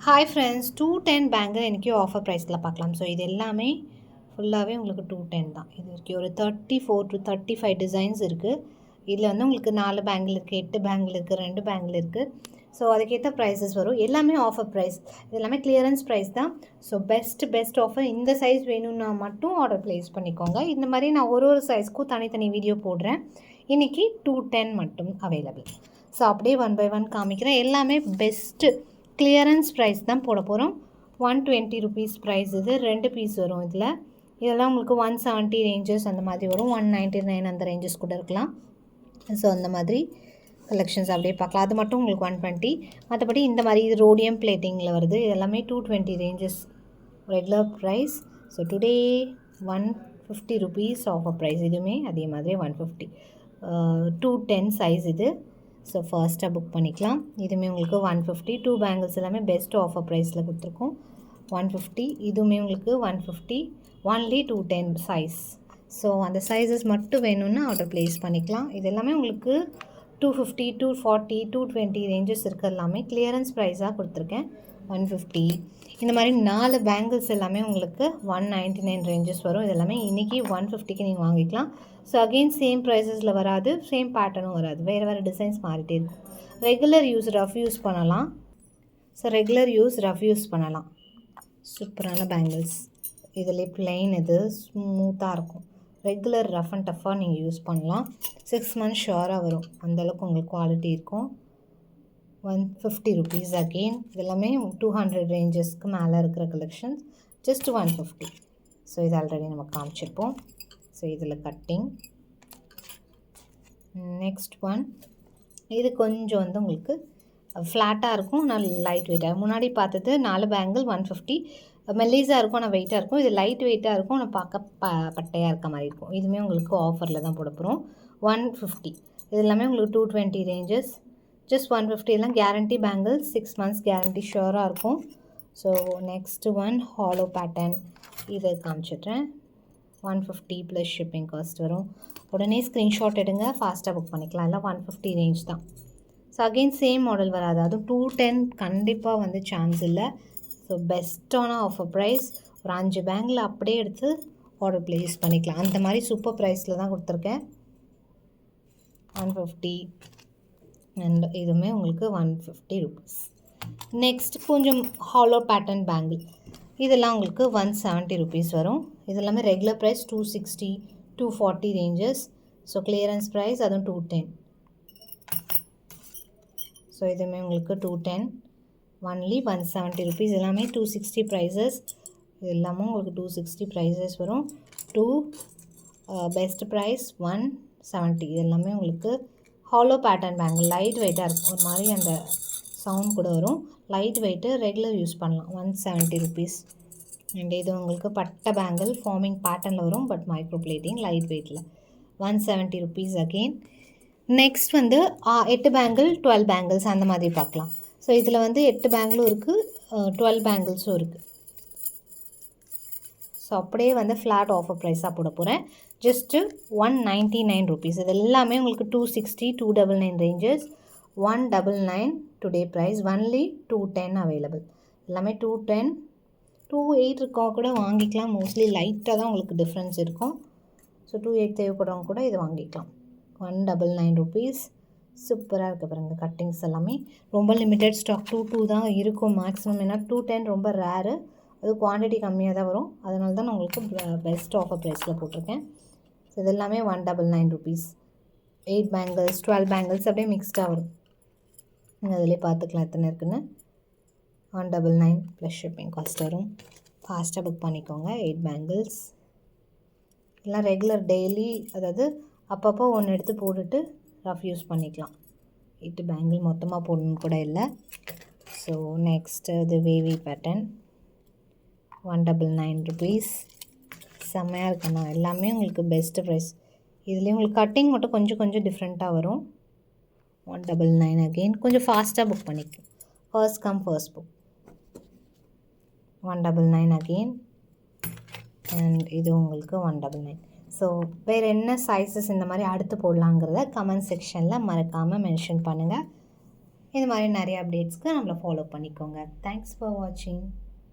Hi friends, 210 bangle இன்றைக்கி offer ப்ரைஸில் பார்க்கலாம். ஸோ இது எல்லாமே ஃபுல்லாகவே உங்களுக்கு 210 தான். இது வரைக்கும் ஒரு 34 to 35 டிசைன்ஸ் இருக்குது. இதில் வந்து உங்களுக்கு 4 பேங்கிள் இருக்குது, 8 பேங்கிள் இருக்குது, 2 பேங்கிள் இருக்குது. ஸோ அதுக்கேற்ற ப்ரைஸஸ் வரும். எல்லாமே ஆஃபர் ப்ரைஸ், இது எல்லாமே கிளியரன்ஸ் ப்ரைஸ் தான். So best offer. இந்த சைஸ் வேணும்னா மட்டும் ஆர்டர் ப்ளேஸ் பண்ணிக்கோங்க. இந்த மாதிரி நான் ஒரு சைஸ்க்கும் தனித்தனி வீடியோ போடுறேன். இன்றைக்கி 210 மட்டும் அவைலபிள். ஸோ அப்படியே 1 by 1 காமிக்கிறேன். எல்லாமே பெஸ்ட்டு கிளியரன்ஸ் ப்ரைஸ் தான் போட போகிறோம். 120 ருபீஸ் ப்ரைஸ். இது 2 பீஸ் வரும். இதெல்லாம் உங்களுக்கு 170 ரேஞ்சஸ் அந்த மாதிரி வரும். 199 அந்த ரேஞ்சஸ் கூட இருக்கலாம். ஸோ அந்த மாதிரி கலெக்ஷன்ஸ் அப்படியே பார்க்கலாம். அது மட்டும் உங்களுக்கு 120. மற்றபடி இந்த மாதிரி இது ரோடியம் பிளேட்டிங்கில் வருது. இது எல்லாமே 220 ranges regular price. So today 150 rupees offer price. இதுவுமே அதே மாதிரி 150. 210 சைஸ் இது. ஸோ ஃபர்ஸ்ட்டாக புக் பண்ணிக்கலாம். இதுவுமே உங்களுக்கு 150. 2 பேங்கிள்ஸ் எல்லாமே பெஸ்ட் ஆஃபர் ப்ரைஸில் கொடுத்துருக்கோம். 150. இதுவுமே உங்களுக்கு 150. Only 210 size. ஸோ அந்த சைஸஸ் மட்டும் வேணும்னா ஆர்டர் ப்ளேஸ் பண்ணிக்கலாம். இது எல்லாமே உங்களுக்கு 250, 240, 220 ரேஞ்சஸ் இருக்குது. எல்லாமே கிளியரன்ஸ் ப்ரைஸாக கொடுத்துருக்கேன். 150. இந்த மாதிரி 4 பேங்கிள்ஸ் எல்லாமே உங்களுக்கு 199 ரேஞ்சஸ் வரும். இது எல்லாமே இன்றைக்கி 150க்கு நீங்கள் வாங்கிக்கலாம். ஸோ அகெயின் சேம் ப்ரைஸஸில் வராது, சேம் பேட்டர்னும் வராது, வேறு டிசைன்ஸ் மாறிட்டே இருக்கும். ரெகுலர் யூஸ் ரஃப் யூஸ் பண்ணலாம். So regular use rough use பண்ணலாம். சூப்பரான பேங்கிள்ஸ். இதில் பிளெயின் இது ஸ்மூத்தாக இருக்கும். ரெகுலர் ரஃப் அண்ட் டஃப்பாக நீங்கள் யூஸ் பண்ணலாம். 6 months ஷுவராக வரும். அந்தளவுக்கு உங்களுக்கு குவாலிட்டி இருக்கும். 150 ருபீஸ் அகெயின். இதெல்லாமே 200 ரேஞ்சஸ்க்கு மேலே இருக்கிற கலெக்ஷன்ஸ். ஜஸ்ட் 150. ஸோ இது ஆல்ரெடி நம்ம காமிச்சிருப்போம். ஸோ இதில் கட்டிங். Next one. இது கொஞ்சம் வந்து உங்களுக்கு ஃப்ளாட்டாக இருக்கும், நான் லைட் வெயிட்டாக. முன்னாடி பார்த்தது 4 பேங்கிள் 150. மெல்லிஸாக இருக்கும், ஆனால் வெயிட்டாக இருக்கும். இது லைட் வெயிட்டாக இருக்கும், ஆனால் பார்க்க பட்டையாக இருக்க மாதிரி இருக்கும். இதுவுமே உங்களுக்கு ஆஃபரில் தான் போட போகிறோம். 150. இது எல்லாமே உங்களுக்கு 220 ரேஞ்சஸ். ஜஸ்ட் 150. எல்லாம் கேரண்டி பேங்கிள்ஸ். 6 months கேரண்டி ஷுவராக இருக்கும். So next one hollow pattern. இதை காமிச்சிட்றேன். 150 ப்ளஸ் ஷிப்பிங் காஸ்ட் வரும். உடனே ஸ்க்ரீன்ஷாட் எடுங்க, ஃபாஸ்ட்டாக புக் பண்ணிக்கலாம். எல்லாம் 150 ரேஞ்ச் தான். ஸோ அகெயின் சேம் மாடல் வராது. அதுவும் 210 கண்டிப்பாக வந்து சான்ஸ் இல்லை. ஸோ பெஸ்ட்டான ஆஃபர் ப்ரைஸ். ஒரு 5 பேங்கில் அப்படியே எடுத்து ஆர்டர் ப்ளேஸ் பண்ணிக்கலாம். அந்த மாதிரி சூப்பர் ப்ரைஸில் தான் கொடுத்துருக்கேன். 150. அண்ட் இதுவுமே உங்களுக்கு 150 ருபீஸ். நெக்ஸ்ட் கொஞ்சம் ஹாலோ பேட்டர்ன் பேங்கிள். இதெல்லாம் உங்களுக்கு 170 ருபீஸ் வரும். இது எல்லாமே regular price 260, 240 ranges. So clearance price, அதுவும் 210. ஸோ இதுவுமே உங்களுக்கு 210. Only 170 rupees. எல்லாமே 260 ப்ரைஸஸ். இது எல்லாமே உங்களுக்கு 260 ப்ரைஸஸ் வரும். Best price 170. இது எல்லாமே உங்களுக்கு ஹாலோ பேட்டர்ன் பேங்கிள். லைட் வெயிட்டாக இருக்கும், ஒரு மாதிரி அந்த சவுண்ட் கூட வரும். லைட் வெயிட்டு, ரெகுலர் யூஸ் பண்ணலாம். 170 ருபீஸ். அண்ட் இது உங்களுக்கு பட்டை பேங்கிள் ஃபார்மிங் பேட்டர்னில் வரும், பட் மைக்ரோ பிளேட்டிங், லைட் வெயிட்டில். 170 ருபீஸ் அகெயின். நெக்ஸ்ட் வந்து 8 பேங்கிள் 12 பேங்கிள்ஸ் அந்த மாதிரி பார்க்கலாம். ஸோ இதில் வந்து 8 பேங்கிளும் இருக்குது, 12 பேங்கிள்ஸும் இருக்குது. ஸோ அப்படியே வந்து ஃப்ளாட் ஆஃபர் ப்ரைஸாக போட போகிறேன். Just 199 rupees. இது எல்லாமே உங்களுக்கு 260, 299 ranges. 199 today price. Only 210 available. எல்லாமே 210, 28 இருக்கவங்க கூட வாங்கிக்கலாம். மோஸ்ட்லி லைட்டாக தான் உங்களுக்கு டிஃப்ரென்ஸ் இருக்கும். ஸோ 28 தேவைப்படுறவங்க கூட இது வாங்கிக்கலாம். 199 ருபீஸ். சூப்பராக இருக்குது பாருங்கள். கட்டிங்ஸ் எல்லாமே ரொம்ப லிமிட்டட் ஸ்டாக். 2 தான் இருக்கும் மேக்ஸிமம். ஏன்னா 210 ரொம்ப ரேரு, அது குவான்டிட்டி கம்மியாக தான் வரும். அதனால தான் நான் உங்களுக்கு பெஸ்ட் ஆஃபர் ப்ரைஸில் போட்டிருக்கேன். ஸோ இது எல்லாமே 199 ருபீஸ். 8 பேங்கிள்ஸ் 12 பேங்கிள்ஸ் அப்படியே மிக்ஸ்டாக வரும். நீங்கள் அதிலே பார்த்துக்கலாம் எத்தனை இருக்குன்னு. 199 ப்ளஸ் ஷிப்பிங் காஸ்ட் வரும். ஃபாஸ்ட்டாக புக் பண்ணிக்கோங்க. 8 பேங்கிள்ஸ் எல்லாம் ரெகுலர் டெய்லி, அதாவது அப்பப்போ ஒன்று எடுத்து போட்டுட்டு ரஃப் யூஸ் பண்ணிக்கலாம். 8 பேங்கிள் மொத்தமாக போடணுன்னு கூட இல்லை. ஸோ நெக்ஸ்ட்டு இது வேவி பேட்டர்ன். 199 ருபீஸ். செம்மையாக இருக்குண்ணா. எல்லாமே உங்களுக்கு பெஸ்ட்டு ப்ரைஸ். இதுலேயும் உங்களுக்கு கட்டிங் மட்டும் கொஞ்சம் டிஃப்ரெண்ட்டாக வரும். 199 அகெயின். கொஞ்சம் ஃபாஸ்ட்டாக புக் பண்ணிக்கலாம். First come first book. 199 again. And இது உங்களுக்கு 199. ஸோ வேறு என்ன சைஸஸ் இந்த மாதிரி அடுத்து போடலாங்கிறத கமெண்ட் செக்ஷனில் மறக்காமல் மென்ஷன் பண்ணுங்கள். இந்த மாதிரி நிறைய அப்டேட்ஸ்க்கு நம்மளை ஃபாலோ பண்ணிக்கோங்க. தேங்க்ஸ் ஃபார் வாட்சிங்.